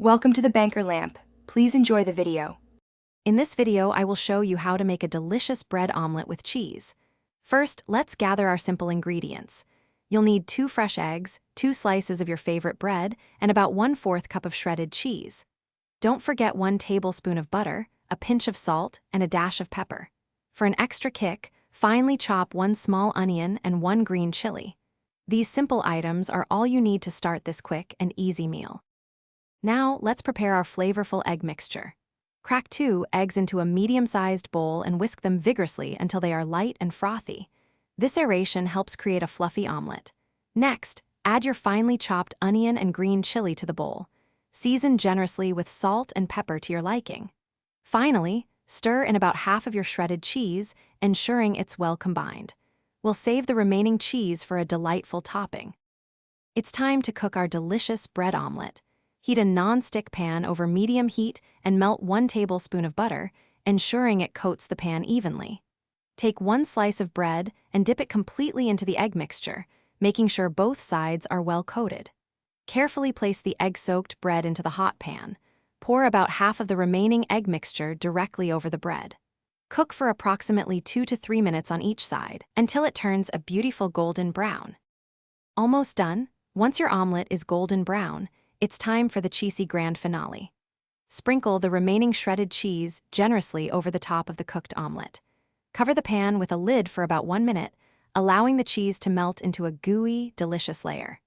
Welcome to the Banker Lamp. Please enjoy the video. In this video, I will show you how to make a delicious bread omelet with cheese. First, let's gather our simple ingredients. You'll need 2 fresh eggs, 2 slices of your favorite bread, and about 1/4 cup of shredded cheese. Don't forget 1 tablespoon of butter, a pinch of salt, and a dash of pepper. For an extra kick, finely chop 1 small onion and 1 green chili. These simple items are all you need to start this quick and easy meal. Now, let's prepare our flavorful egg mixture. Crack 2 eggs into a medium-sized bowl and whisk them vigorously until they are light and frothy. This aeration helps create a fluffy omelet. Next, add your finely chopped onion and green chili to the bowl. Season generously with salt and pepper to your liking. Finally, stir in about half of your shredded cheese, ensuring it's well combined. We'll save the remaining cheese for a delightful topping. It's time to cook our delicious bread omelet. Heat a non-stick pan over medium heat and melt 1 tablespoon of butter, ensuring it coats the pan evenly. Take 1 slice of bread and dip it completely into the egg mixture, making sure both sides are well coated. Carefully place the egg-soaked bread into the hot pan. Pour about half of the remaining egg mixture directly over the bread. Cook for approximately 2 to 3 minutes on each side until it turns a beautiful golden brown. Almost done. Once your omelet is golden brown, it's time for the cheesy grand finale. Sprinkle the remaining shredded cheese generously over the top of the cooked omelet. Cover the pan with a lid for about 1 minute, allowing the cheese to melt into a gooey, delicious layer.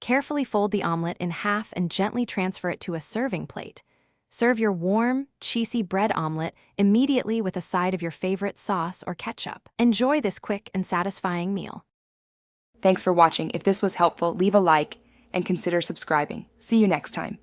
Carefully fold the omelet in half and gently transfer it to a serving plate. Serve your warm, cheesy bread omelet immediately with a side of your favorite sauce or ketchup. Enjoy this quick and satisfying meal. Thanks for watching. If this was helpful, leave a like and consider subscribing. See you next time.